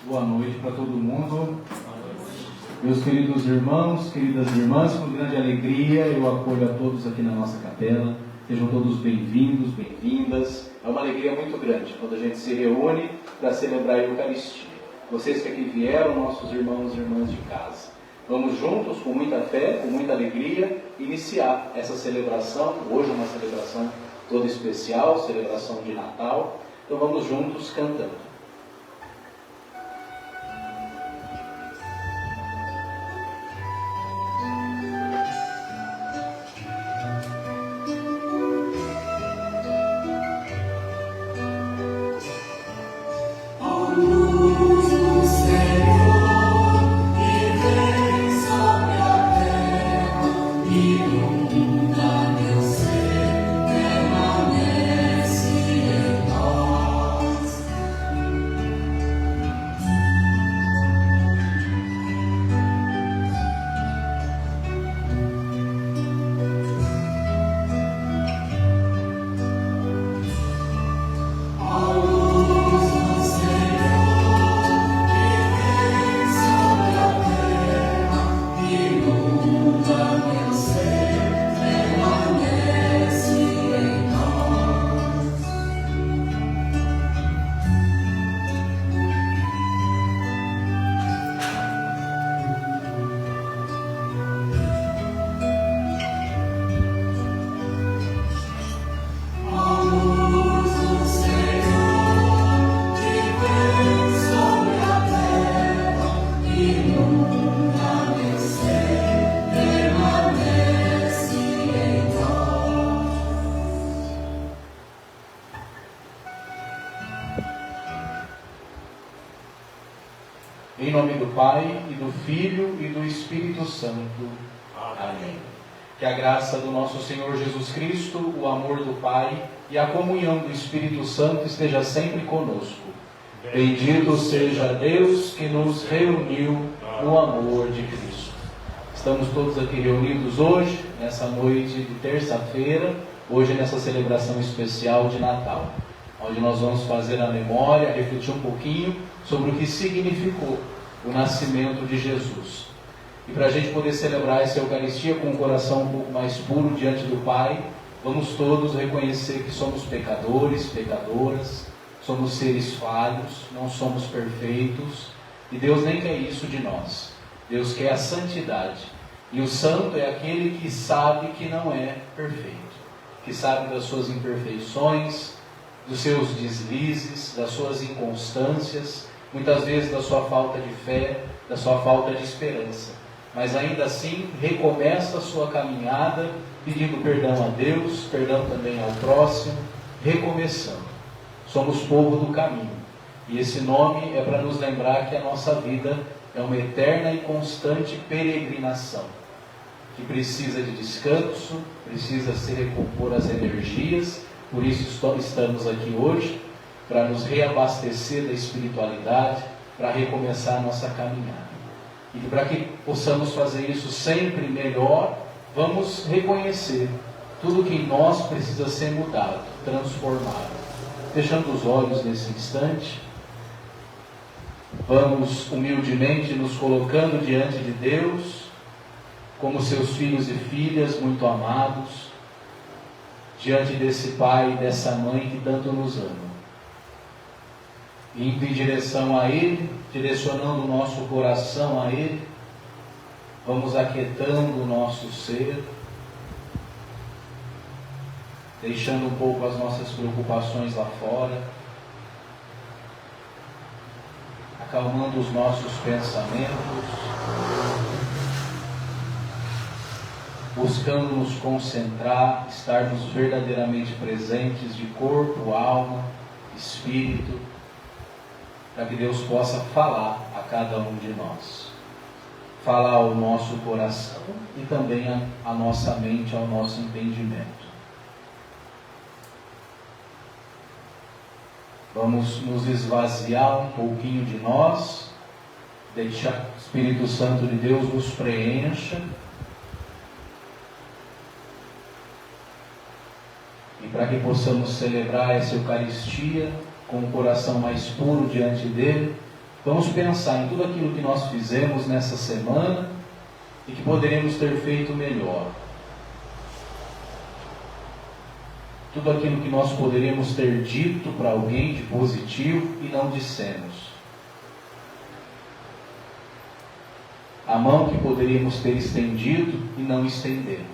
Boa noite para todo mundo. Meus queridos irmãos, queridas irmãs, com grande alegria eu acolho a todos aqui na nossa capela. Sejam todos bem-vindos, bem-vindas. É uma alegria muito grande quando a gente se reúne para celebrar a Eucaristia. Vocês que aqui vieram, nossos irmãos e irmãs de casa. Vamos juntos, com muita fé, com muita alegria, iniciar essa celebração. Hoje é uma celebração toda especial, celebração de Natal. Então vamos juntos cantando. Em nome do Pai, e do Filho, e do Espírito Santo. Amém. Que a graça do nosso Senhor Jesus Cristo, o amor do Pai e a comunhão do Espírito Santo esteja sempre conosco. Bendito seja Deus que nos reuniu no amor de Cristo. Estamos todos aqui reunidos hoje, nessa noite de terça-feira, hoje nessa celebração especial de Natal, onde nós vamos fazer a memória, refletir um pouquinho sobre o que significou o nascimento de Jesus. E para a gente poder celebrar essa Eucaristia com um coração um pouco mais puro diante do Pai, vamos todos reconhecer que somos pecadores, pecadoras, somos seres falhos, não somos perfeitos, e Deus nem quer isso de nós. Deus quer a santidade. E o santo é aquele que sabe que não é perfeito, que sabe das suas imperfeições, dos seus deslizes, das suas inconstâncias, muitas vezes da sua falta de fé, da sua falta de esperança. Mas ainda assim recomeça a sua caminhada, pedindo perdão a Deus, perdão também ao próximo, recomeçando. Somos povo do caminho. E esse nome é para nos lembrar que a nossa vida é uma eterna e constante peregrinação, que precisa de descanso, precisa se recompor as energias. Por isso estamos aqui hoje, para nos reabastecer da espiritualidade, para recomeçar a nossa caminhada. E para que possamos fazer isso sempre melhor, vamos reconhecer tudo que em nós precisa ser mudado, transformado. Fechando os olhos nesse instante, vamos humildemente nos colocando diante de Deus, como seus filhos e filhas muito amados, diante desse Pai e dessa Mãe que tanto nos ama. Indo em direção a Ele, direcionando o nosso coração a Ele, vamos aquietando o nosso ser, deixando um pouco as nossas preocupações lá fora, acalmando os nossos pensamentos, buscando nos concentrar, estarmos verdadeiramente presentes de corpo, alma, espírito, para que Deus possa falar a cada um de nós. Falar ao nosso coração e também à nossa mente, ao nosso entendimento. Vamos nos esvaziar um pouquinho de nós, deixar que o Espírito Santo de Deus nos preencha. E para que possamos celebrar essa Eucaristia com o coração mais puro diante dele, vamos pensar em tudo aquilo que nós fizemos nessa semana e que poderemos ter feito melhor. Tudo aquilo que nós poderíamos ter dito para alguém de positivo e não dissemos. A mão que poderíamos ter estendido e não estendemos.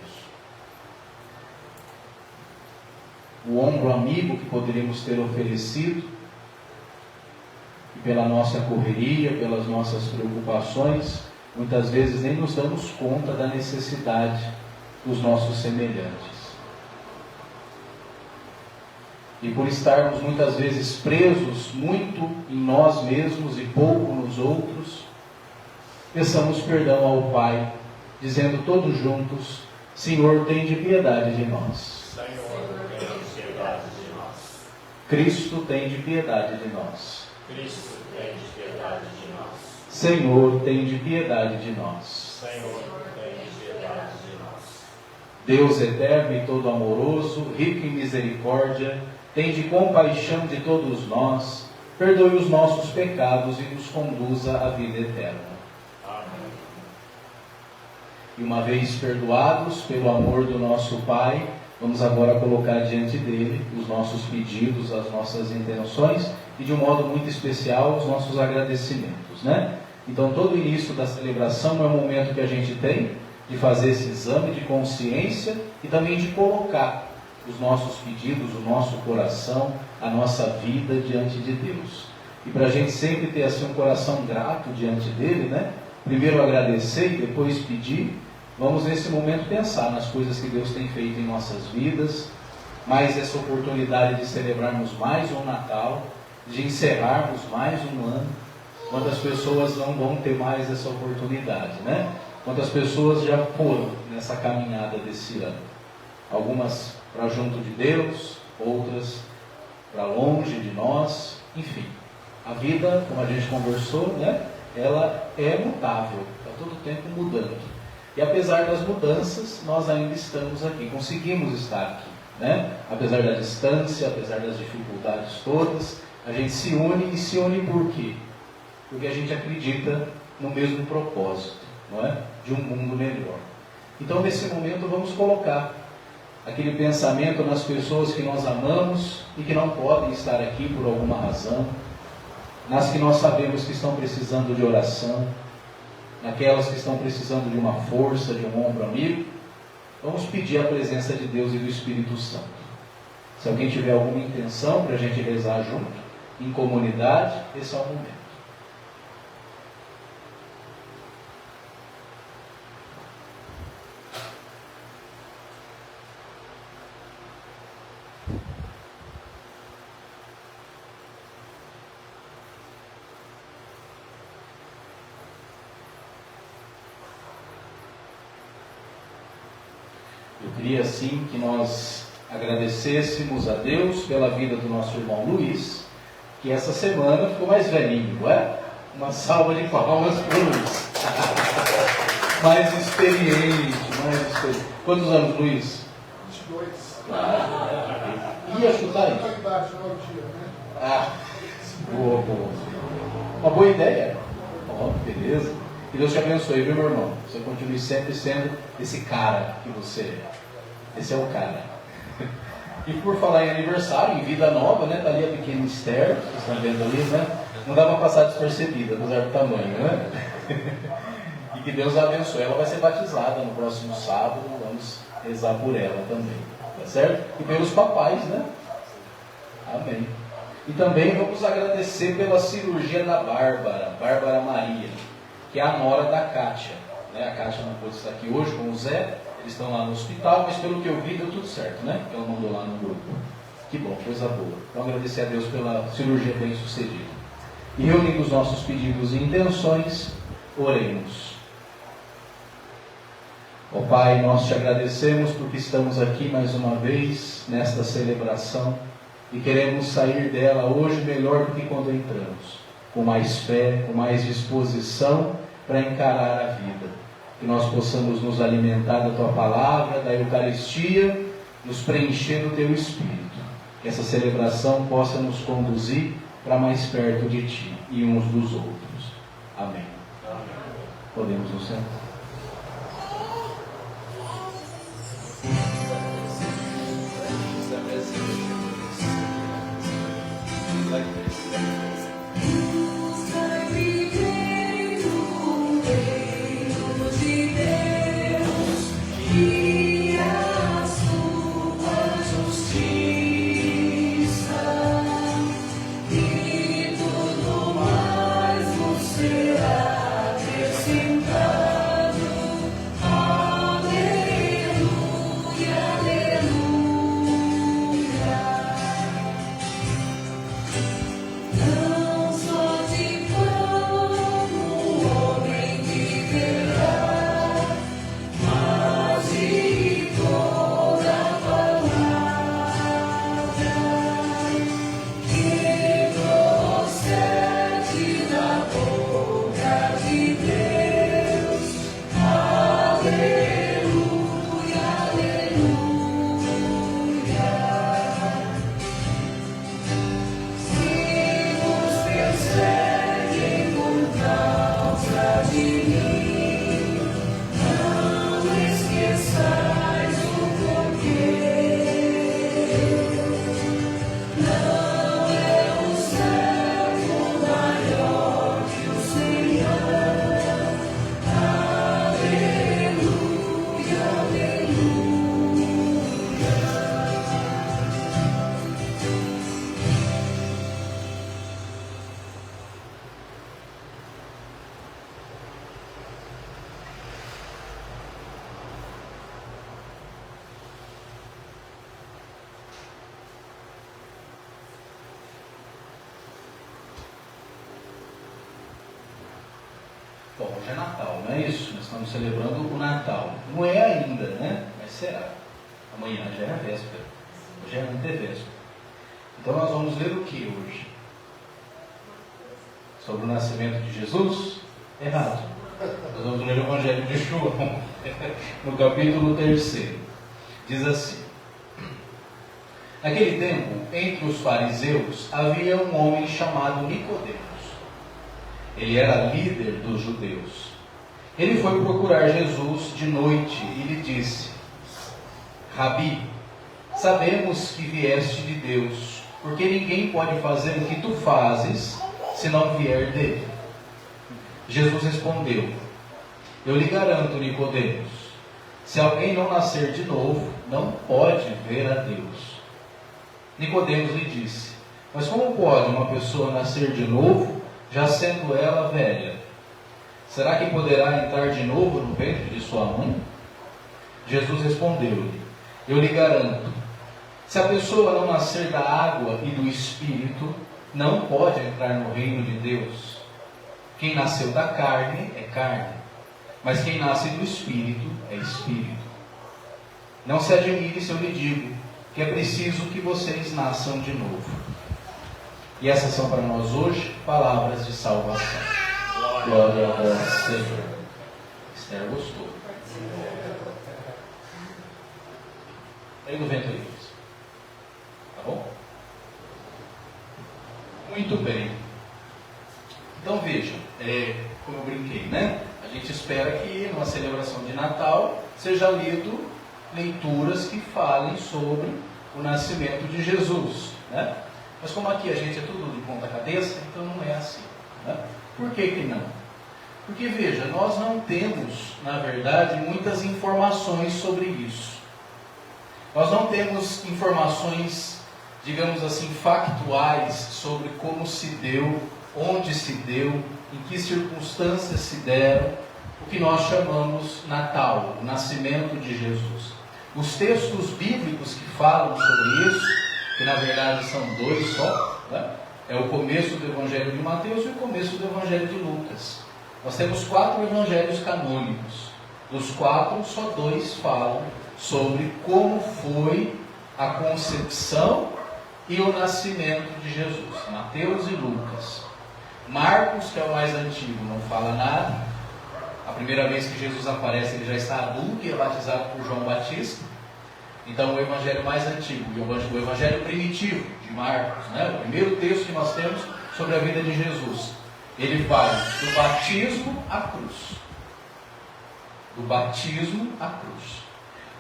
O ombro amigo que poderíamos ter oferecido, e pela nossa correria, pelas nossas preocupações, muitas vezes nem nos damos conta da necessidade dos nossos semelhantes. E por estarmos muitas vezes presos muito em nós mesmos e pouco nos outros, peçamos perdão ao Pai, dizendo todos juntos: Senhor, tende piedade de nós. Cristo, tende piedade de nós. Cristo, tende piedade de nós. Senhor, tende piedade de nós. Senhor, tende piedade de nós. Deus eterno e todo amoroso, rico em misericórdia, tende compaixão de todos nós, perdoe os nossos pecados e nos conduza à vida eterna. Amém. E uma vez perdoados pelo amor do nosso Pai, vamos agora colocar diante dele os nossos pedidos, as nossas intenções e de um modo muito especial os nossos agradecimentos, né? Então todo início da celebração é um momento que a gente tem de fazer esse exame de consciência e também de colocar os nossos pedidos, o nosso coração, a nossa vida diante de Deus. E para a gente sempre ter assim um coração grato diante dele, né? Primeiro agradecer e depois pedir. Vamos nesse momento pensar nas coisas que Deus tem feito em nossas vidas, mais essa oportunidade de celebrarmos mais um Natal, de encerrarmos mais um ano. Quantas pessoas não vão ter mais essa oportunidade, né? Quantas pessoas já foram nessa caminhada desse ano? Algumas para junto de Deus, outras para longe de nós, enfim. A vida, como a gente conversou, né? Ela é mutável, está todo tempo mudando. E apesar das mudanças, nós ainda estamos aqui, conseguimos estar aqui, né? Apesar da distância, apesar das dificuldades todas, a gente se une, e se une por quê? Porque a gente acredita no mesmo propósito, não é? De um mundo melhor. Então nesse momento vamos colocar aquele pensamento nas pessoas que nós amamos e que não podem estar aqui por alguma razão, nas que nós sabemos que estão precisando de oração, naquelas que estão precisando de uma força, de um ombro amigo. Vamos pedir a presença de Deus e do Espírito Santo. Se alguém tiver alguma intenção para a gente rezar junto, em comunidade, esse é o momento. Eu queria assim que nós agradecêssemos a Deus pela vida do nosso irmão Luiz, que essa semana ficou mais velhinho, não é? Uma salva de palmas para o Luiz. Mais experiente. Quantos anos, Luiz? 22. Ia chutar isso? Boa. Uma boa ideia. Beleza. Que Deus te abençoe, viu, meu irmão? Você continue sempre sendo esse cara que você é. Esse é o cara. E por falar em aniversário, em vida nova, né? Tá ali a pequena Esther, vocês estão vendo ali, né? Não dá para passar despercebida, apesar do tamanho, né? E que Deus a abençoe. Ela vai ser batizada no próximo sábado, vamos rezar por ela também, tá certo? E pelos papais, né? Amém. E também vamos agradecer pela cirurgia da Bárbara Maria, que é a nora da Kátia, né? A Kátia não pôde estar aqui hoje com o Zé, Eles estão lá no hospital, mas pelo que eu vi deu tudo certo, né? Que ela mandou lá no grupo. Que bom, coisa boa. Então agradecer a Deus pela cirurgia bem sucedida. E reunindo os nossos pedidos e intenções, oremos. Ó Pai, nós te agradecemos porque estamos aqui mais uma vez nesta celebração e queremos sair dela hoje melhor do que quando entramos, com mais fé, com mais disposição para encarar a vida. Que nós possamos nos alimentar da Tua Palavra, da Eucaristia, nos preencher do Teu Espírito. Que essa celebração possa nos conduzir para mais perto de Ti e uns dos outros. Amém. Podemos nos sentar. Bom, hoje é Natal, não é isso? Nós estamos celebrando o Natal. Não é ainda, né? Mas será. Amanhã já é a véspera. Hoje é antevéspera. Então nós vamos ler o que hoje? Sobre o nascimento de Jesus? Errado. Nós vamos ler o Evangelho de João, no capítulo 3. Diz assim: Naquele tempo, entre os fariseus, havia um homem chamado Nicodemos. Ele era líder dos judeus. Ele foi procurar Jesus de noite e lhe disse: Rabi, sabemos que vieste de Deus, porque ninguém pode fazer o que tu fazes se não vier dele. Jesus respondeu: Eu lhe garanto, Nicodemos, se alguém não nascer de novo, não pode ver a Deus. Nicodemos lhe disse: Mas como pode uma pessoa nascer de novo, já sendo ela velha? Será que poderá entrar de novo no ventre de sua mãe? Jesus respondeu-lhe: Eu lhe garanto, se a pessoa não nascer da água e do Espírito, não pode entrar no reino de Deus. Quem nasceu da carne é carne, mas quem nasce do Espírito é Espírito. Não se admire se eu lhe digo que é preciso que vocês nasçam de novo. E essas são para nós hoje palavras de salvação. Glória a vós, Senhor. Esther gostou. Aí do vento aí. Tá bom? Muito bem. Então vejam, como eu brinquei, né? A gente espera que numa celebração de Natal seja lido leituras que falem sobre o nascimento de Jesus, né? Mas como aqui a gente é tudo de ponta cabeça, então não é assim, né? Por que não? Porque veja, nós não temos, na verdade, muitas informações sobre isso. Nós não temos informações, digamos assim, factuais sobre como se deu, onde se deu, em que circunstâncias se deram o que nós chamamos Natal, o nascimento de Jesus. Os textos bíblicos que falam sobre isso, que na verdade são dois só, né? É o começo do Evangelho de Mateus e o começo do Evangelho de Lucas. Nós temos 4 evangelhos canônicos. Dos 4, só 2 falam sobre como foi a concepção e o nascimento de Jesus. Mateus e Lucas. Marcos, que é o mais antigo, não fala nada. A primeira vez que Jesus aparece, ele já está adulto e é batizado por João Batista. Então, o evangelho mais antigo, o evangelho primitivo de Marcos, né? O primeiro texto que nós temos sobre a vida de Jesus, ele vai do batismo à cruz. Do batismo à cruz.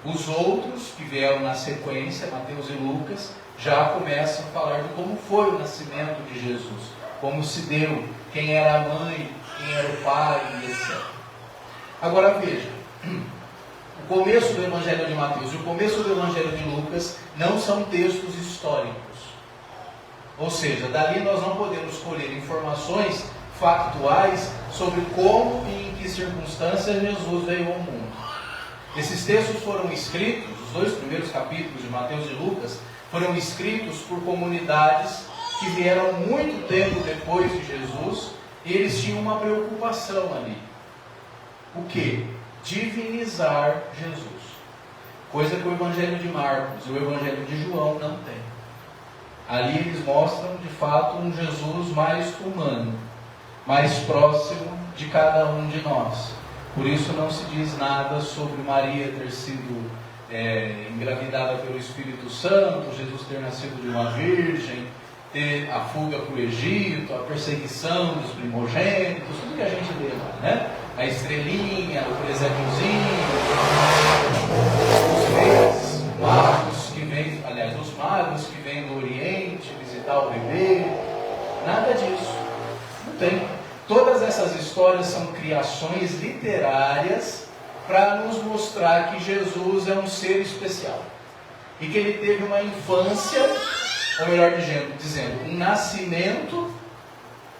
Os outros que vieram na sequência, Mateus e Lucas, já começam a falar de como foi o nascimento de Jesus, como se deu, quem era a mãe, quem era o pai, etc. Agora veja, o começo do Evangelho de Mateus e o começo do Evangelho de Lucas não são textos históricos. Ou seja, dali nós não podemos colher informações factuais sobre como e em que circunstâncias Jesus veio ao mundo. Esses textos foram escritos, os 2 primeiros capítulos de Mateus e Lucas, foram escritos por comunidades que vieram muito tempo depois de Jesus, e eles tinham uma preocupação ali. O quê? Divinizar Jesus. Coisa que o Evangelho de Marcos e o Evangelho de João não tem. Ali eles mostram, de fato, um Jesus mais humano, mais próximo de cada um de nós. Por isso não se diz nada sobre Maria ter sido engravidada pelo Espírito Santo, Jesus ter nascido de uma virgem, ter a fuga para o Egito, a perseguição dos primogênitos, tudo que a gente lê lá, né? A estrelinha, o presépiozinho, os reis magos que vêm, aliás, os magos que vêm do Oriente visitar o bebê, nada disso, não tem. Todas essas histórias são criações literárias para nos mostrar que Jesus é um ser especial e que ele teve uma infância, ou melhor dizendo, um nascimento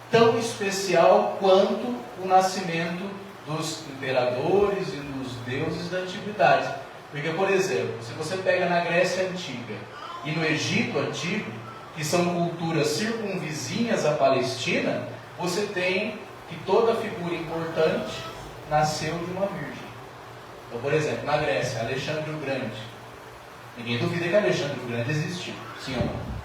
tão especial quanto o nascimento dos imperadores e dos deuses da antiguidade. Porque, por exemplo, se você pega na Grécia Antiga e no Egito Antigo, que são culturas circunvizinhas à Palestina, você tem que toda figura importante nasceu de uma virgem. Então, por exemplo, na Grécia, Alexandre o Grande. Ninguém duvida que Alexandre o Grande existiu, sim ou não?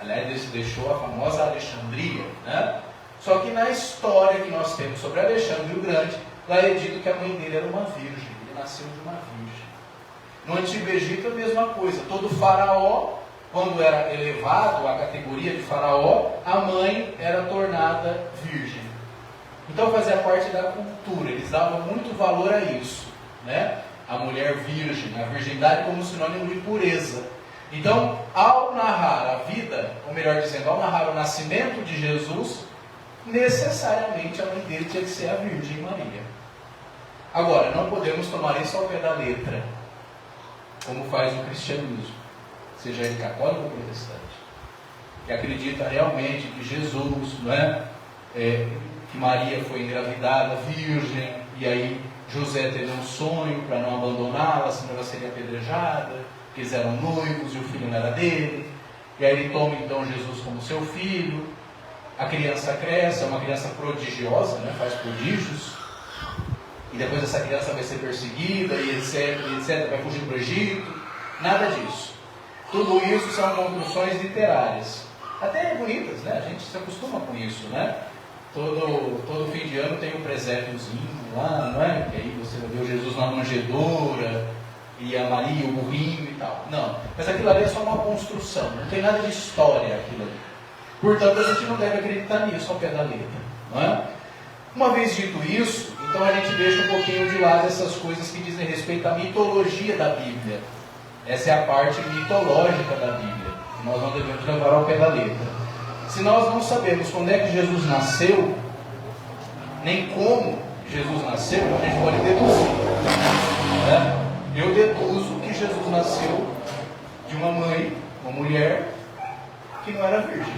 Aliás, ele deixou a famosa Alexandria, né? Só que na história que nós temos sobre Alexandre o Grande, lá é dito que a mãe dele era uma virgem, ele nasceu de uma virgem. No Antigo Egito a mesma coisa, todo faraó, quando era elevado à categoria de faraó, a mãe era tornada virgem. Então fazia parte da cultura, eles davam muito valor a isso, né? A mulher virgem, a virgindade como sinônimo de pureza. Então, ao narrar a vida, ou melhor dizendo, ao narrar o nascimento de Jesus, necessariamente a mãe dele tinha que ser a Virgem Maria. Agora, não podemos tomar isso ao pé da letra, como faz o cristianismo, seja ele católico ou protestante, que acredita realmente que Jesus, não é? Que Maria foi engravidada, virgem, e aí José teve um sonho para não abandoná-la, senão ela seria apedrejada, que eles eram noivos e o filho não era dele, e aí ele toma então Jesus como seu filho, a criança cresce, é uma criança prodigiosa, né? Faz prodígios, e depois essa criança vai ser perseguida, e etc, vai fugir para o Egito, nada disso. Tudo isso são construções literárias, até bonitas, né? A gente se acostuma com isso, né? Todo fim de ano tem um presépiozinho lá, não é? Que aí você vai ver o Jesus na manjedoura, e a Maria, o burrinho e tal. Não, mas aquilo ali é só uma construção, não tem nada de história aquilo ali. Portanto, a gente não deve acreditar nisso ao pé da letra, não é? Uma vez dito isso, então a gente deixa um pouquinho de lado essas coisas que dizem respeito à mitologia da Bíblia. Essa é a parte mitológica da Bíblia, que nós não devemos levar ao pé da letra. Se nós não sabemos quando é que Jesus nasceu, nem como Jesus nasceu, a gente pode deduzir, né? Eu deduzo que Jesus nasceu de uma mãe, uma mulher, que não era virgem.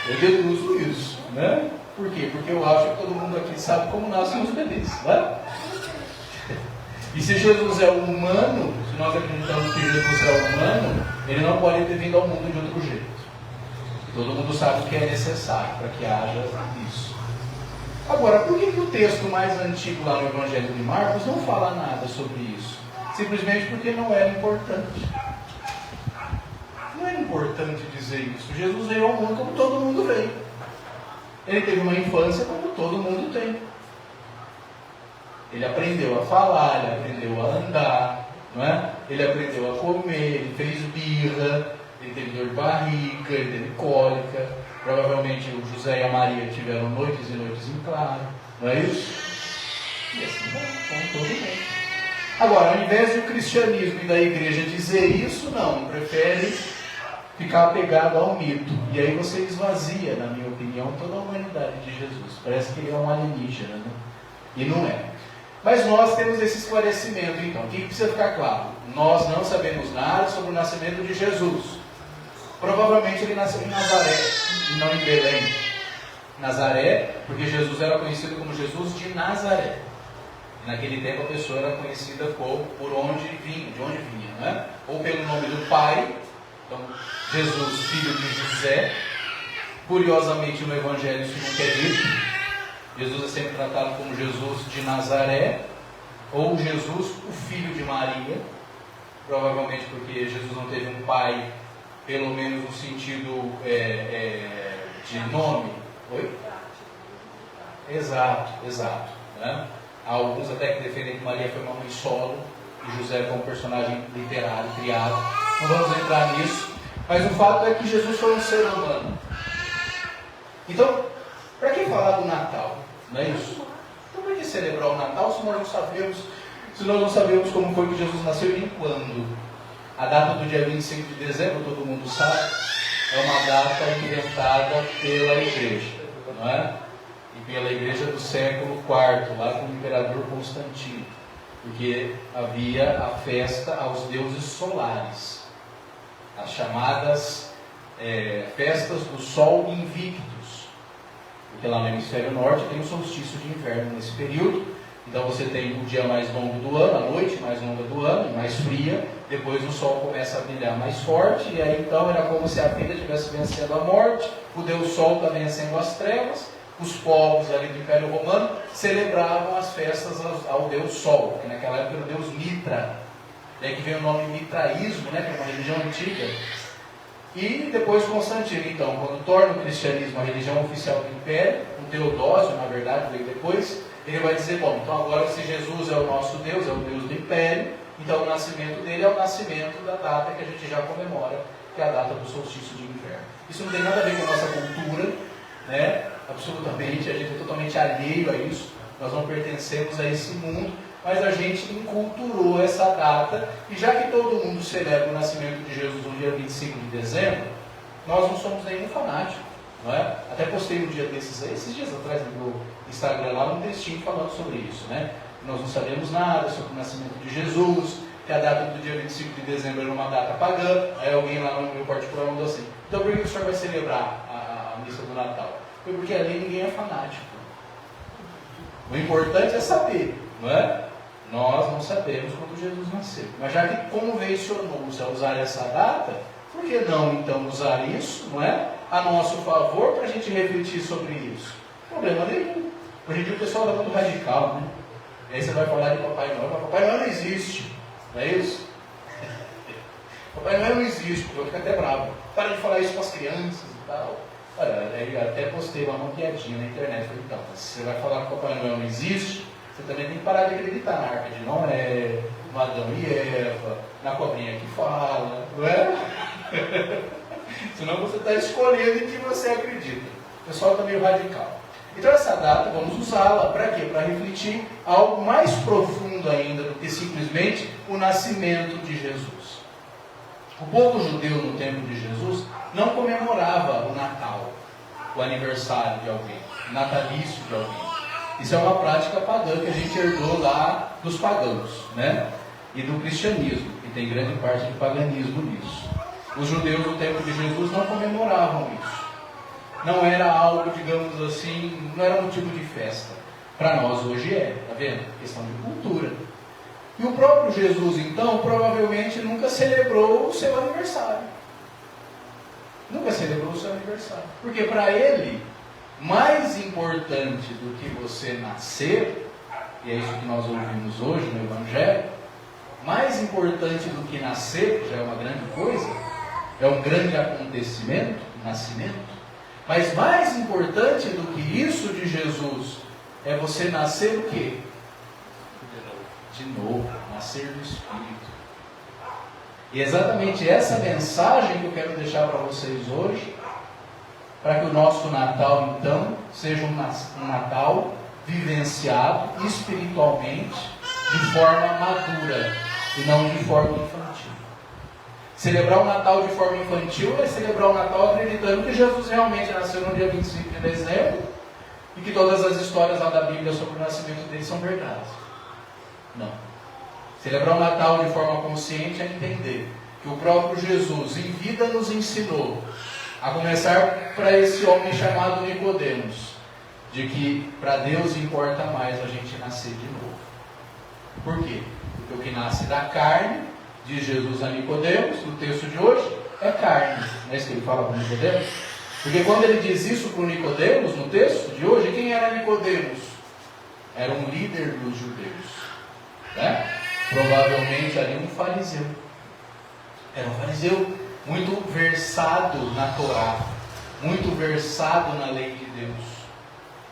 Eu deduzo isso, né? Por quê? Porque eu acho que todo mundo aqui sabe como nascem os bebês, não é? E se Jesus é humano, se nós acreditamos que Jesus é humano, ele não pode ter vindo ao mundo de outro jeito. Todo mundo sabe o que é necessário para que haja isso. Agora, por que o texto mais antigo lá no Evangelho de Marcos não fala nada sobre isso? Simplesmente porque não era importante. Não era importante dizer isso. Jesus veio ao mundo como todo mundo veio. Ele teve uma infância como todo mundo tem. Ele aprendeu a falar, ele aprendeu a andar, não é? Ele aprendeu a comer, ele fez birra, ele teve dor de barriga, ele teve cólica. Provavelmente o José e a Maria tiveram noites e noites em claro, não é isso? E assim vai, como todo mundo. Agora, ao invés de o cristianismo e da igreja dizer isso, não, prefere ficar apegado ao mito. E aí você esvazia, na minha opinião, toda a humanidade de Jesus. Parece que ele é um alienígena, né? E não é. Mas nós temos esse esclarecimento, então. O que precisa ficar claro? Nós não sabemos nada sobre o nascimento de Jesus. Provavelmente ele nasceu em Nazaré, e não em Belém. Nazaré, porque Jesus era conhecido como Jesus de Nazaré. E naquele tempo a pessoa era conhecida por onde vinha, de onde vinha, não é? Ou pelo nome do pai. Então, Jesus, filho de José. Curiosamente, no Evangelho isso nunca é dito. Jesus é sempre tratado como Jesus de Nazaré, ou Jesus, o filho de Maria. Provavelmente porque Jesus não teve um pai, pelo menos no sentido de nome. Oi? Exato. Né? Há alguns até que defendem que Maria foi uma mãe solo, e José foi um personagem literário, criado. Não vamos entrar nisso, mas o fato é que Jesus foi um ser humano. Então, para que falar do Natal? Não é isso? Então, para que celebrar o Natal se nós não sabemos como foi que Jesus nasceu e nem quando? A data do dia 25 de dezembro, todo mundo sabe, é uma data inventada pela igreja, não é? E pela igreja do século IV, lá com o imperador Constantino, porque havia a festa aos deuses solares, as chamadas festas do Sol Invictus, porque lá no hemisfério norte tem o solstício de inverno nesse período. Então você tem o dia mais longo do ano, a noite mais longa do ano, mais fria, depois o sol começa a brilhar mais forte, e aí então era como se a vida estivesse vencendo a morte, o Deus Sol está vencendo as trevas. Os povos ali do Império Romano celebravam as festas ao Deus Sol, porque naquela época era o Deus Mitra, daí que vem o nome mitraísmo, né, que é uma religião antiga. E depois Constantino, então, quando torna o cristianismo a religião oficial do Império, um Teodósio, na verdade, veio depois, ele vai dizer, bom, então agora se Jesus é o nosso Deus, é o Deus do Império, então o nascimento dele é o nascimento da data que a gente já comemora, que é a data do solstício de inverno. Isso não tem nada a ver com a nossa cultura, né? Absolutamente, a gente é totalmente alheio a isso, nós não pertencemos a esse mundo, mas a gente enculturou essa data, e já que todo mundo celebra o nascimento de Jesus no dia 25 de dezembro, nós não somos nenhum fanático, não é? Até postei um dia desses aí, esses dias atrás no meu Instagram lá, um textinho falando sobre isso, né? Nós não sabemos nada sobre o nascimento de Jesus, que a data do dia 25 de dezembro era uma data pagã. Aí alguém lá no meu particular mandou assim, então por que o senhor vai celebrar a missa do Natal? Foi porque ali ninguém é fanático. O importante é saber, não é? Nós não sabemos quando Jesus nasceu. Mas já que convencionou-se a usar essa data, por que não então usar isso, não é? A nosso favor, para a gente refletir sobre isso? Problema nenhum. Hoje em dia o pessoal está muito radical, né? E aí você vai falar de Papai Noel, mas Papai Noel não existe, não é isso? Papai Noel não existe, porque eu fico até bravo. Para de falar isso com as crianças e tal. Olha, eu até postei uma piadinha na internet. Falei, então, se você vai falar que Papai Noel não existe, você também tem que parar de acreditar na Arca de Noé, no Adão e Eva, na cobrinha que fala, não é? Senão você está escolhendo em que você acredita. O pessoal está meio radical. Então essa data, vamos usá-la para quê? Para refletir algo mais profundo ainda do que simplesmente o nascimento de Jesus. O povo judeu no tempo de Jesus não comemorava o Natal, o aniversário de alguém, o natalício de alguém. Isso é uma prática pagã que a gente herdou lá dos pagãos, né? E do cristianismo, e tem grande parte de paganismo nisso. Os judeus no tempo de Jesus não comemoravam isso. não era algo, digamos assim, não era motivo de festa. Para nós hoje é, tá vendo? Questão de cultura. E o próprio Jesus, então, provavelmente nunca celebrou o seu aniversário. Nunca celebrou o seu aniversário. Porque para ele, mais importante do que você nascer, e é isso que nós ouvimos hoje no Evangelho, mais importante do que nascer, já é uma grande coisa, é um grande acontecimento, nascimento, mas mais importante do que isso de Jesus, é você nascer o quê? De novo, nascer do Espírito. E é exatamente essa mensagem que eu quero deixar para vocês hoje, para que o nosso Natal, então, seja um Natal vivenciado espiritualmente de forma madura e não de forma infantil. Celebrar o Natal de forma infantil é celebrar o Natal acreditando que Jesus realmente nasceu no dia 25 de dezembro e que todas as histórias lá da Bíblia sobre o nascimento dele são verdades. Não. Celebrar o Natal de forma consciente é entender que o próprio Jesus em vida nos ensinou, a começar para esse homem chamado Nicodemos, de que para Deus importa mais a gente nascer de novo. Por quê? Porque o que nasce da carne, diz Jesus a Nicodemos, no texto de hoje, é carne. Não é isso que ele fala para Nicodemos? Porque quando ele diz isso para o Nicodemos, no texto de hoje, quem era Nicodemos? Era um líder dos judeus, né? Provavelmente ali um fariseu. Era um fariseu muito versado na Torá, muito versado na lei de Deus,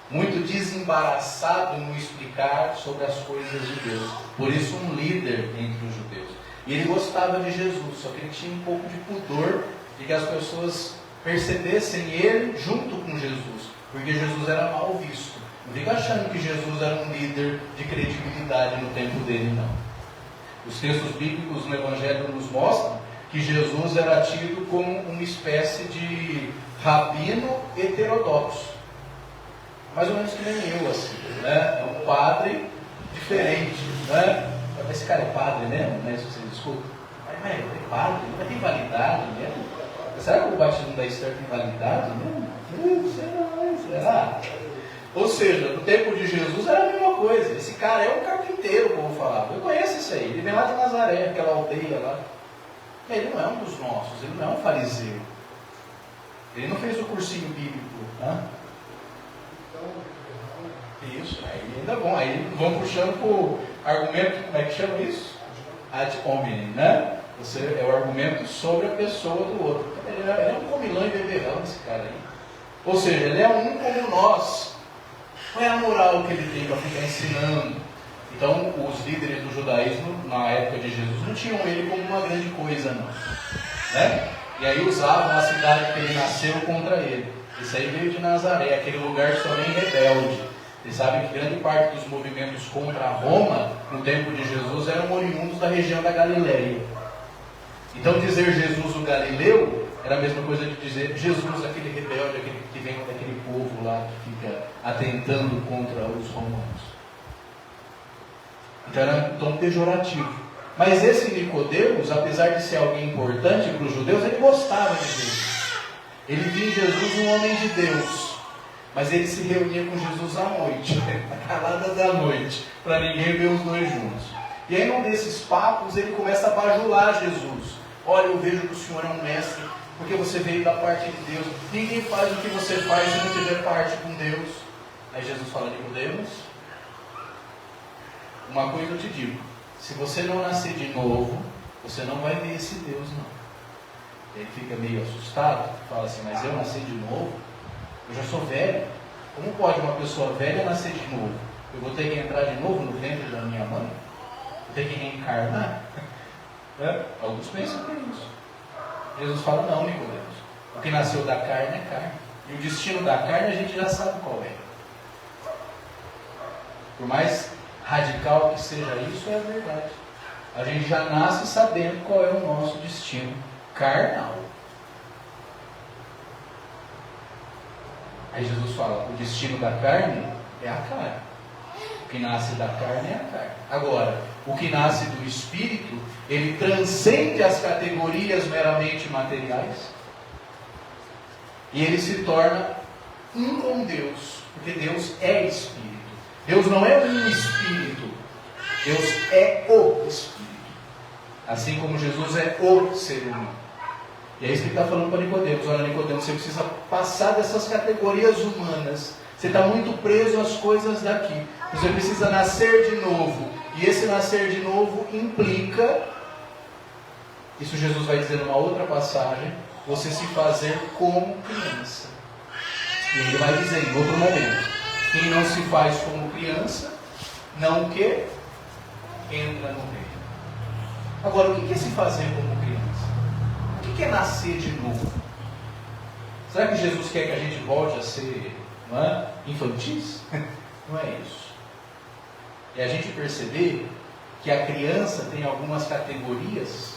muito desembaraçado no explicar sobre as coisas de Deus. Por isso um líder entre os judeus. E ele gostava de Jesus, só que ele tinha um pouco de pudor de que as pessoas percebessem ele junto com Jesus, porque Jesus era mal visto. Não fica achando que Jesus era um líder de credibilidade no tempo dele, não. Os textos bíblicos no Evangelho nos mostram que Jesus era tido como uma espécie de rabino heterodoxo. Mais ou menos que nem eu, assim, né? É um padre diferente, né? Esse cara é padre mesmo, né? Se você escuta. Mas é padre, não tem validade mesmo? Será que o batismo da Esther tem validade mesmo? Será? Ou seja, no tempo de Jesus era a mesma coisa. Esse cara é um carpinteiro, como eu falava. Eu conheço esse aí. Ele vem lá de Nazaré, aquela aldeia lá. Ele não é um dos nossos, ele não é um fariseu. Ele não fez o cursinho bíblico. Né? Isso, aí ainda bom. Aí vão puxando para o argumento, como é que chama isso? Ad hominem, né? É o argumento sobre a pessoa do outro. Ele é um comilão e beberrão, esse cara aí. Ou seja, ele é um como nós. Qual é a moral que ele tem para ficar ensinando? Então, os líderes do judaísmo, na época de Jesus, não tinham ele como uma grande coisa, não. Né? E aí usavam a cidade que ele nasceu contra ele. Esse aí veio de Nazaré, aquele lugar só nem rebelde. Vocês sabem que grande parte dos movimentos contra Roma, no tempo de Jesus, eram oriundos da região da Galileia. Então, dizer Jesus o Galileu era a mesma coisa de dizer Jesus, aquele rebelde, aquele que vem daquele povo lá que fica atentando contra os romanos. Então era um tom pejorativo. Mas esse Nicodemos, apesar de ser alguém importante para os judeus, ele gostava de Jesus. Ele via em Jesus um homem de Deus. Mas ele se reunia com Jesus à noite, na calada da noite, para ninguém ver os dois juntos. E aí, num desses papos, ele começa a bajular Jesus. Olha, eu vejo que o Senhor é um mestre, porque você veio da parte de Deus. Ninguém faz o que você faz se não tiver parte com Deus. Aí Jesus fala: Nicodemos, uma coisa eu te digo, se você não nascer de novo, você não vai ver esse Deus, não. E ele fica meio assustado, fala assim: mas eu nasci de novo? Eu já sou velho. Como pode uma pessoa velha nascer de novo? Eu vou ter que entrar de novo no ventre da minha mãe? Vou ter que reencarnar? Alguns pensam que é isso. Jesus fala: não, Nicodemos, o que nasceu da carne é carne. E o destino da carne a gente já sabe qual é. Por mais radical que seja isso, é a verdade. A gente já nasce sabendo qual é o nosso destino carnal. Aí Jesus fala: o destino da carne é a carne. O que nasce da carne é a carne. Agora, o que nasce do Espírito, ele transcende as categorias meramente materiais e ele se torna um com Deus, porque Deus é Espírito. Deus não é um Espírito, Deus é o Espírito. Assim como Jesus é o ser humano. E é isso que ele está falando para Nicodemos. Olha, Nicodemos, você precisa passar dessas categorias humanas. Você está muito preso às coisas daqui. Você precisa nascer de novo. E esse nascer de novo implica, isso Jesus vai dizer numa outra passagem, você se fazer como criança. E ele vai dizer em outro momento: quem não se faz como criança, não o que? Entra no reino. Agora, o que é se fazer como criança? O que é nascer de novo? Será que Jesus quer que a gente volte a ser, não é, infantis? Não é isso. É a gente perceber que a criança tem algumas categorias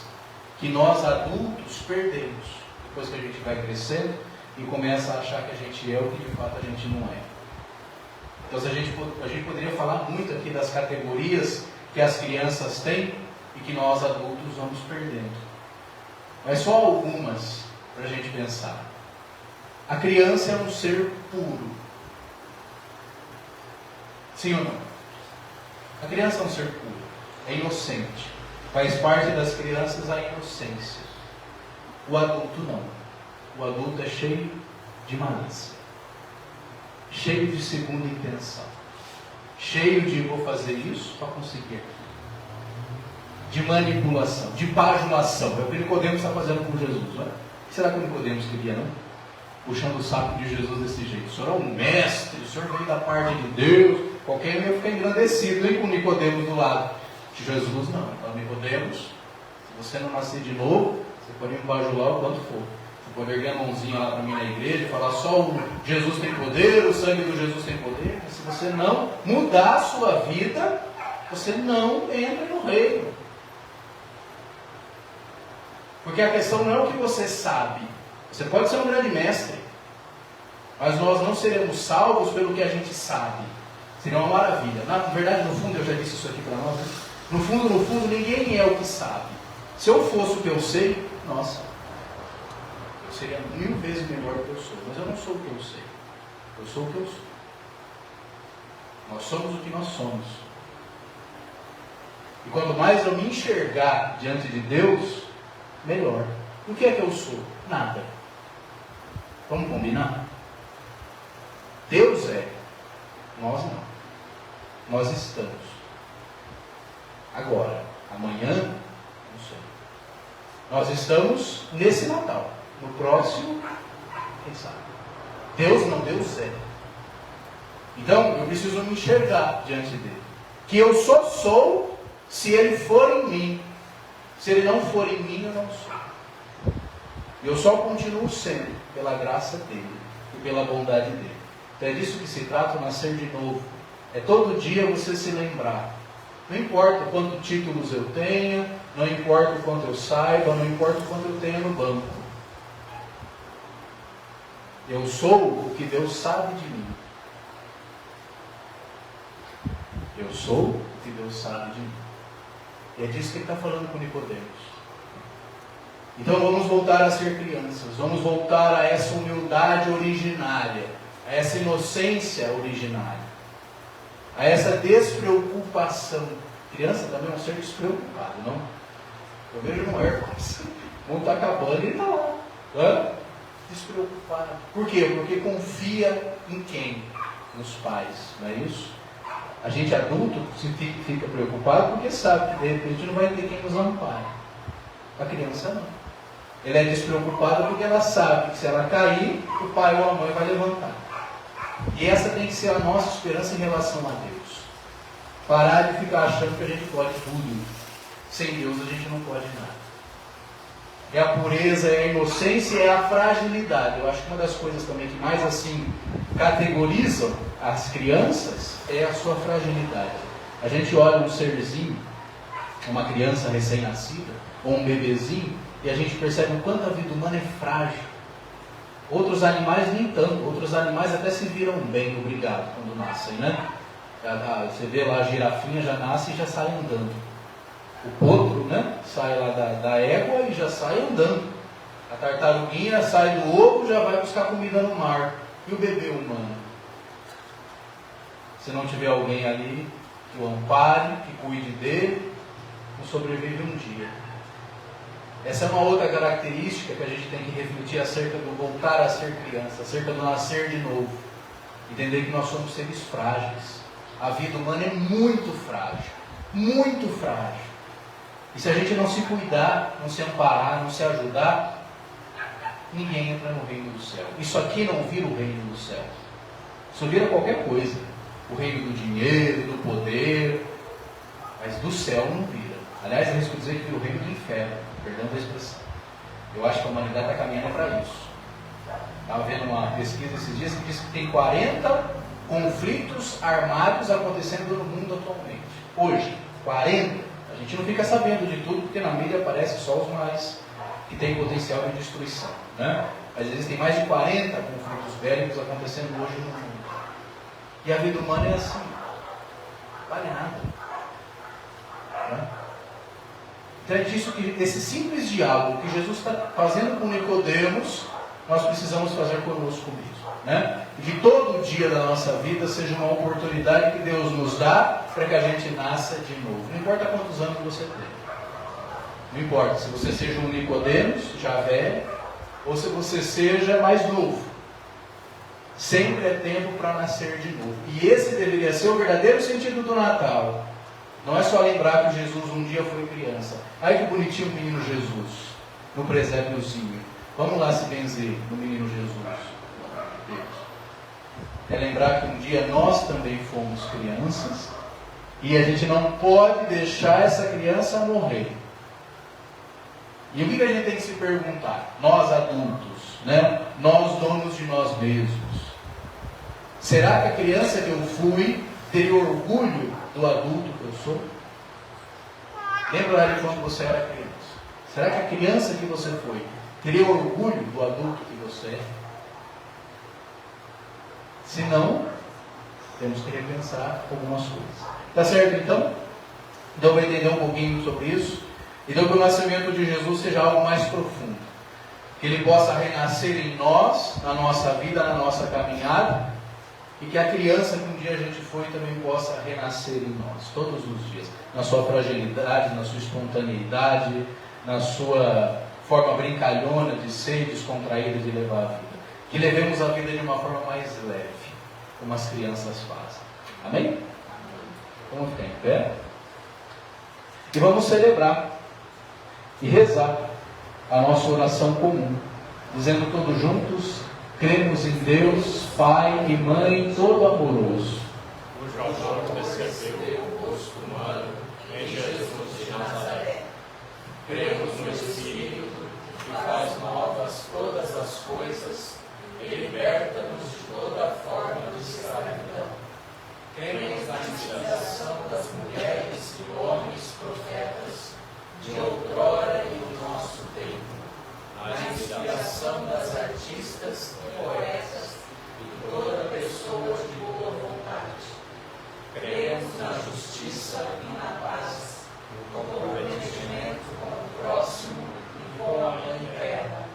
que nós adultos perdemos. Depois que a gente vai crescendo e começa a achar que a gente é o que de fato a gente não é. Então a gente poderia falar muito aqui das categorias que as crianças têm e que nós adultos vamos perdendo. Mas só algumas para a gente pensar. A criança é um ser puro. Sim ou não? A criança é um ser puro, é inocente. Faz parte das crianças a inocência. O adulto não. O adulto é cheio de malícia, cheio de segunda intenção, cheio de vou fazer isso para conseguir aquilo, de manipulação, de bajulação. É o que Nicodemos está fazendo com Jesus. Não é? O que será que o Nicodemos queria, não? Puxando o saco de Jesus desse jeito. O senhor é um mestre, o senhor veio da parte de Deus. Qualquer um ia ficar engrandecido, nem com Nicodemos do lado. De Jesus não. Então, Nicodemos, se você não nascer de novo, você pode me bajular o quanto for. Você pode erguer a mãozinha lá para mim na igreja e falar só o Jesus tem poder, o sangue do Jesus tem poder. Mas se você não mudar a sua vida, você não entra no reino. Porque a questão não é o que você sabe. Você pode ser um grande mestre, mas nós não seremos salvos pelo que a gente sabe. Seria uma maravilha. Na verdade, no fundo, eu já disse isso aqui para nós, né? No fundo, ninguém é o que sabe. Se eu fosse o que eu sei, nossa, eu seria 1000 vezes melhor do que eu sou. Mas eu não sou o que eu sei. Eu sou o que eu sou. Nós somos o que nós somos. E quanto mais eu me enxergar diante de Deus, melhor. O que é que eu sou? Nada. Vamos combinar? Deus é. Nós não. Nós estamos. Agora, amanhã, não sei. Nós estamos nesse Natal. No próximo, quem sabe? Deus não, Deus é. Então, eu preciso me enxergar diante dele. Que eu só sou se ele for em mim. Se ele não for em mim, eu não sou. Eu só continuo sendo pela graça dele e pela bondade dele. Então é disso que se trata, o nascer de novo. É todo dia você se lembrar. Não importa quantos títulos eu tenho, não importa o quanto eu saiba, não importa o quanto eu tenha no banco. Eu sou o que Deus sabe de mim. Eu sou o que Deus sabe de mim. E é disso que ele está falando com Nicodemos. Então vamos voltar a ser crianças. Vamos voltar a essa humildade originária, a essa inocência originária, a essa despreocupação. Criança também é um ser despreocupado, não? Eu vejo no Hércules. O mundo está acabando e ele está lá. Despreocupado. Por quê? Porque confia em quem? Nos pais, não é isso? A gente adulto fica preocupado porque sabe que de repente não vai ter quem nos ampare. A criança não. Ela é despreocupada porque ela sabe que se ela cair, o pai ou a mãe vai levantar. E essa tem que ser a nossa esperança em relação a Deus. Parar de ficar achando que a gente pode tudo. Sem Deus a gente não pode nada. É a pureza, é a inocência, é a fragilidade. Eu acho que uma das coisas também que mais assim categorizam as crianças é a sua fragilidade. A gente olha um serzinho, uma criança recém-nascida, ou um bebezinho, e a gente percebe o quanto a vida humana é frágil. Outros animais nem tanto. Outros animais até se viram bem, obrigado, quando nascem, né? Você vê lá a girafinha já nasce e já sai andando. O potro, né? Sai lá da égua e já sai andando. A tartaruguinha sai do ovo e já vai buscar comida no mar. E o bebê humano? Se não tiver alguém ali que o ampare, que cuide dele, não sobrevive um dia. Essa é uma outra característica que a gente tem que refletir acerca do voltar a ser criança, acerca do nascer de novo. Entender que nós somos seres frágeis. A vida humana é muito frágil. Muito frágil. E se a gente não se cuidar, não se amparar, não se ajudar, ninguém entra no reino do céu. Isso aqui não vira o reino do céu. Isso vira qualquer coisa. O reino do dinheiro, do poder. Mas do céu não vira. Aliás, eu risco dizer que vira o reino do inferno. Perdão da expressão. Eu acho que a humanidade está caminhando para isso. Estava vendo uma pesquisa esses dias que diz que tem 40 conflitos armados acontecendo no mundo atualmente. Hoje, 40. A gente não fica sabendo de tudo, porque na mídia aparece só os mais que têm potencial de destruição. Né? Mas existem mais de 40 conflitos bélicos acontecendo hoje no mundo. E a vida humana é assim. Não vale nada. Né? Então é disso que esse simples diálogo que Jesus está fazendo com Nicodemos, nós precisamos fazer conosco mesmo. Né? E que todo dia da nossa vida seja uma oportunidade que Deus nos dá para que a gente nasça de novo. Não importa quantos anos você tem. Não importa se você seja um Nicodemos, já velho, ou se você seja mais novo. Sempre é tempo para nascer de novo. E esse deveria ser o verdadeiro sentido do Natal. Não é só lembrar que Jesus um dia foi criança. Ai que bonitinho o menino Jesus, no presépiozinho. Vamos lá se benzer no menino Jesus. É lembrar que um dia nós também fomos crianças e a gente não pode deixar essa criança morrer. E o que a gente tem que se perguntar? Nós adultos, né? Nós donos de nós mesmos. Será que a criança que eu fui teria orgulho do adulto que eu sou? Lembra de quando você era criança? Será que a criança que você foi teria orgulho do adulto que você é? Se não, temos que repensar algumas coisas. Tá certo então? Deu para entender um pouquinho sobre isso? Então que o nascimento de Jesus seja algo mais profundo. Que Ele possa renascer em nós, na nossa vida, na nossa caminhada. E que a criança que um dia a gente foi também possa renascer em nós, todos os dias. Na sua fragilidade, na sua espontaneidade, na sua forma brincalhona de ser, descontraída de levar a vida. Que levemos a vida de uma forma mais leve, como as crianças fazem. Amém? Vamos ficar em pé. E vamos celebrar e rezar a nossa oração comum, dizendo todos juntos: cremos em Deus, Pai e Mãe todo amoroso, Cujo amor percebeu o rosto humano em Jesus de Nazaré. Cremos no Espírito, que faz novas todas as coisas e liberta-nos de toda forma de escravidão. Cremos na inspiração das mulheres e homens profetas, de outrora e do nosso tempo, na inspiração das artistas e poetas e de toda pessoa de boa vontade. Cremos na justiça e na paz, no comprometimento com o próximo e com a mãe terra,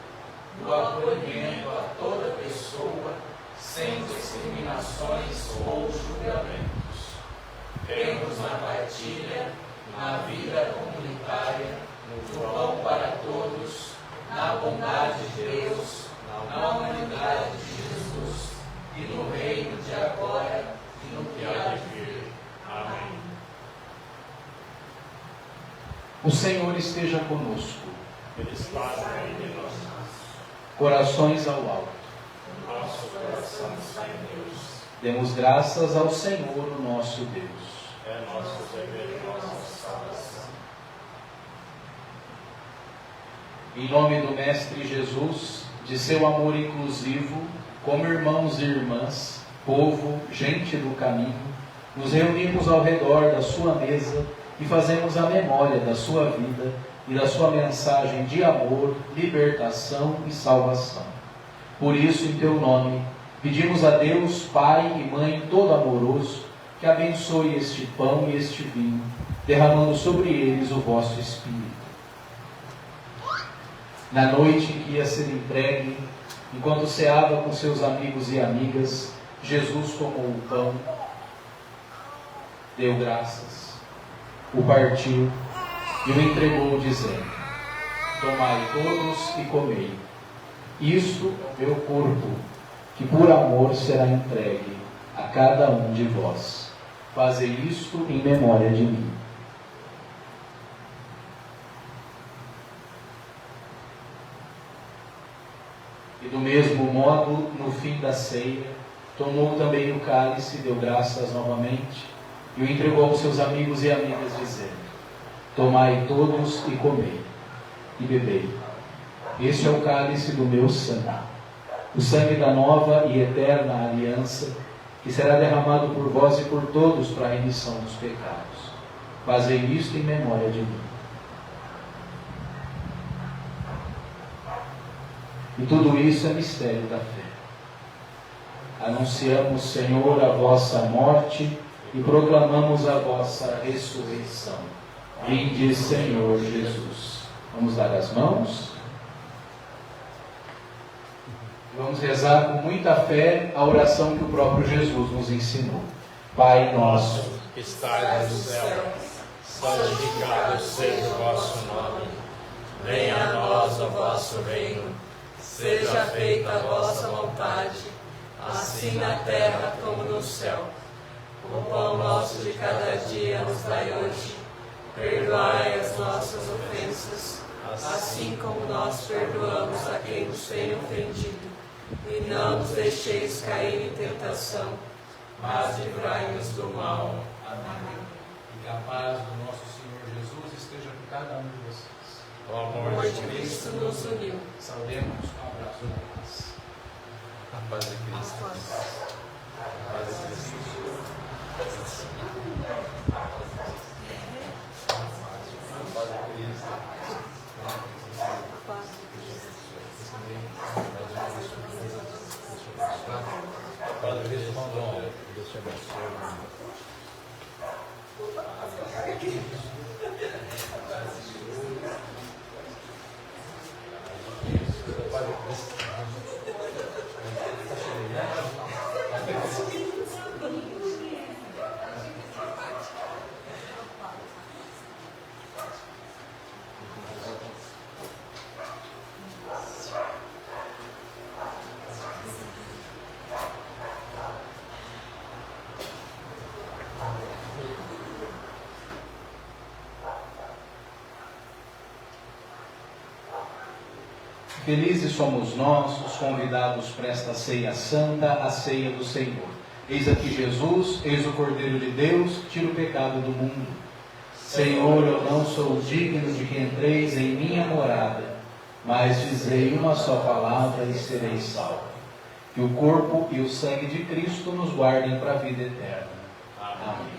no acolhimento a toda pessoa, sem discriminações ou julgamentos. Cremos na partilha, na vida comunitária, no pão para todos, na bondade de Deus, na humanidade de Jesus e no reino de agora e no que há de vir. Amém. O Senhor esteja conosco. Ele está no meio de nós. Corações ao alto. Nosso coração está em Deus. Demos graças ao Senhor, o nosso Deus. É nosso dever e nossa salvação. Em nome do Mestre Jesus, de seu amor inclusivo, como irmãos e irmãs, povo, gente do caminho, nos reunimos ao redor da sua mesa e fazemos a memória da sua vida e da sua mensagem de amor, libertação e salvação. Por isso, em teu nome, pedimos a Deus, Pai e Mãe todo amoroso, que abençoe este pão e este vinho, derramando sobre eles o vosso Espírito. Na noite em que ia ser entregue, Enquanto ceava com seus amigos e amigas, Jesus tomou o pão, deu graças, o partiu e o entregou, dizendo: tomai todos e comei. Isto é o meu corpo, que por amor será entregue a cada um de vós. Fazei isto em memória de mim. E do mesmo modo, no fim da ceia, tomou também o cálice, deu graças novamente, e o entregou aos seus amigos e amigas, dizendo: tomai todos e comei, e bebei. Este é o cálice do meu sangue, o sangue da nova e eterna aliança, que será derramado por vós e por todos para a remissão dos pecados. Fazei isto em memória de mim. E tudo isso é mistério da fé. Anunciamos, Senhor, a vossa morte e proclamamos a vossa ressurreição. Vinde, Senhor Jesus. Vamos dar as mãos. Vamos rezar com muita fé a oração que o próprio Jesus nos ensinou. Pai nosso, que estais no céu, santificado seja o vosso nome. Venha a nós o vosso reino. Seja feita a vossa vontade, assim na terra como no céu. O pão nosso de cada dia nos dai hoje. Perdoai as nossas ofensas, assim como nós perdoamos a quem nos tem ofendido. E não nos deixeis cair em tentação, mas livrai-nos do mal. Amém. E que a paz do nosso Senhor Jesus esteja com cada um de vocês. O amor de Cristo nos uniu. Saudemos com um abraço da paz. A paz de Cristo. A paz de Cristo. Padre Cristo mandou. Deus te abençoe. Felizes somos nós, os convidados para esta ceia santa, a ceia do Senhor. Eis aqui Jesus, eis o Cordeiro de Deus, que tira o pecado do mundo. Senhor, eu não sou digno de que entreis em minha morada, mas dizei uma só palavra e serei salvo. Que o corpo e o sangue de Cristo nos guardem para a vida eterna. Amém.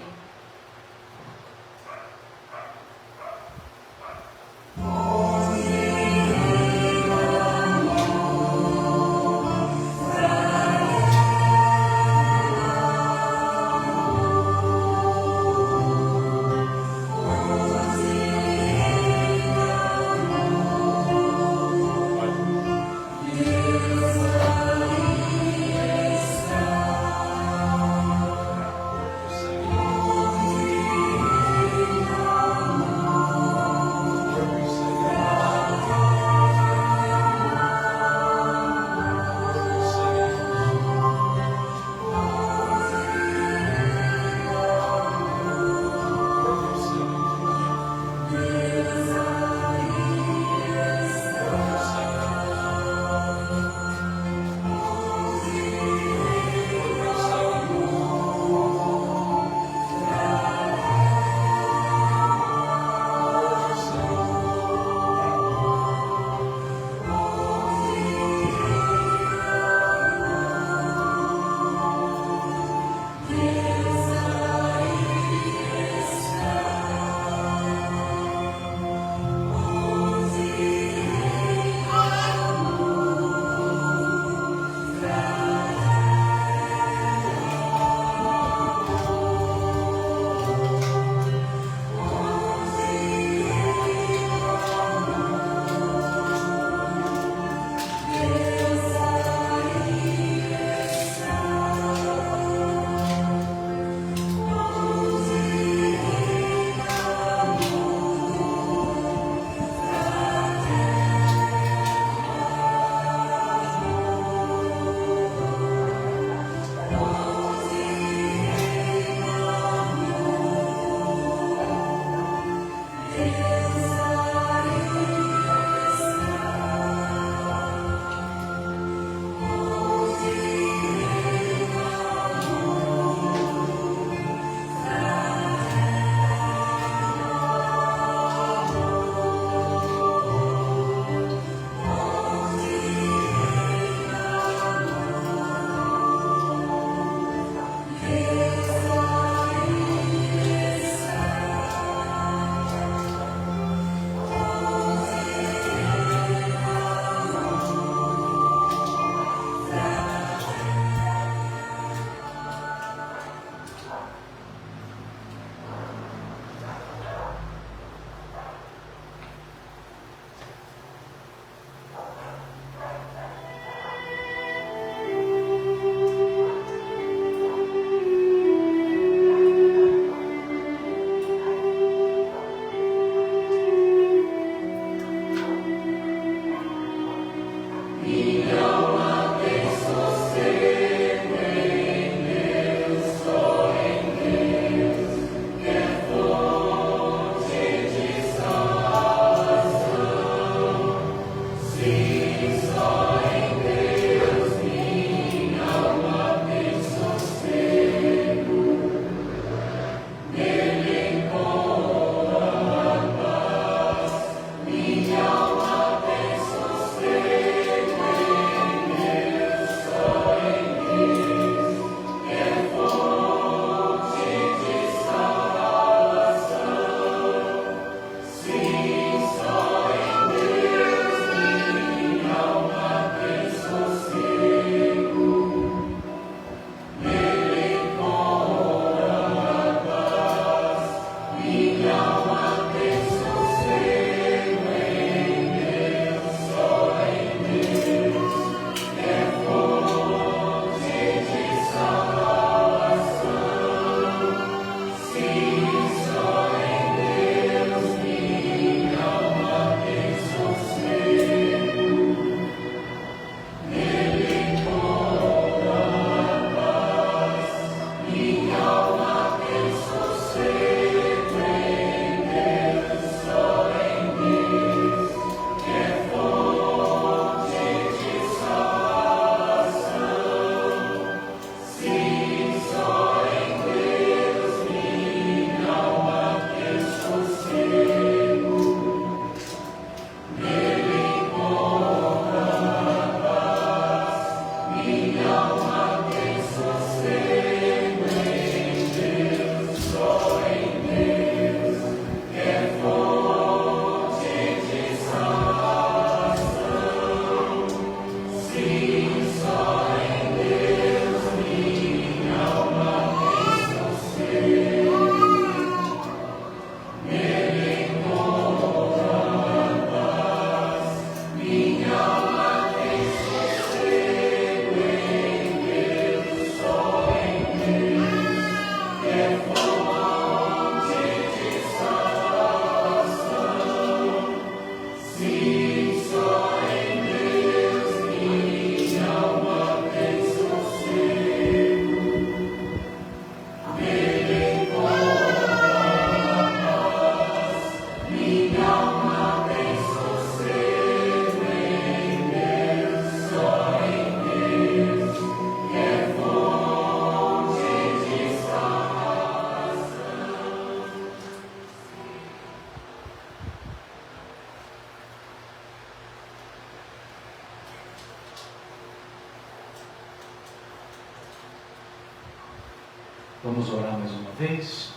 Vamos orar mais uma vez.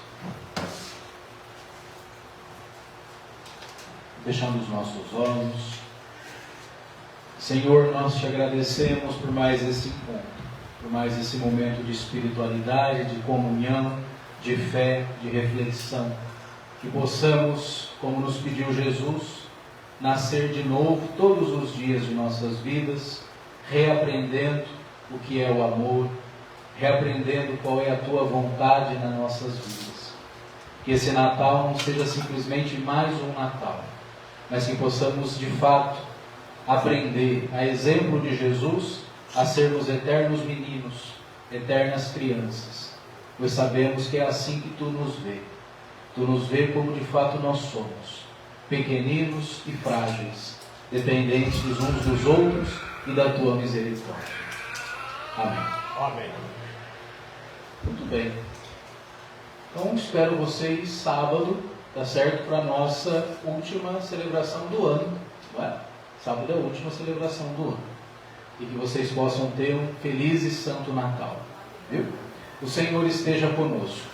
Fechando os nossos olhos. Senhor, nós te agradecemos por mais esse encontro, por mais esse momento de espiritualidade, de comunhão, de fé, de reflexão. Que possamos, como nos pediu Jesus, nascer de novo todos os dias de nossas vidas, reaprendendo o que é o amor, reaprendendo qual é a tua vontade nas nossas vidas. Que esse Natal não seja simplesmente mais um Natal, mas que possamos de fato aprender, a exemplo de Jesus, a sermos eternos meninos, eternas crianças, pois sabemos que é assim que tu nos vê. Tu nos vê como de fato nós somos, pequeninos e frágeis, dependentes uns dos outros e da tua misericórdia. Amém. Amém. Muito bem. Então espero vocês sábado, tá certo? Para a nossa última celebração do ano, não é? Sábado é a última celebração do ano. E que vocês possam ter um feliz e santo Natal. Viu? O Senhor esteja conosco.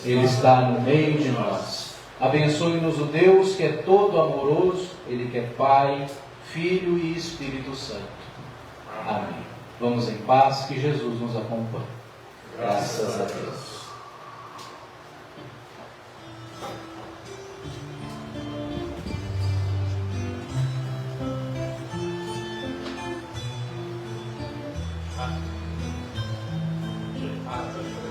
Ele está no meio de nós. Abençoe-nos o Deus que é todo amoroso, Ele que é Pai, Filho e Espírito Santo. Amém. Vamos em paz, que Jesus nos acompanhe. Graças a Deus. Ah,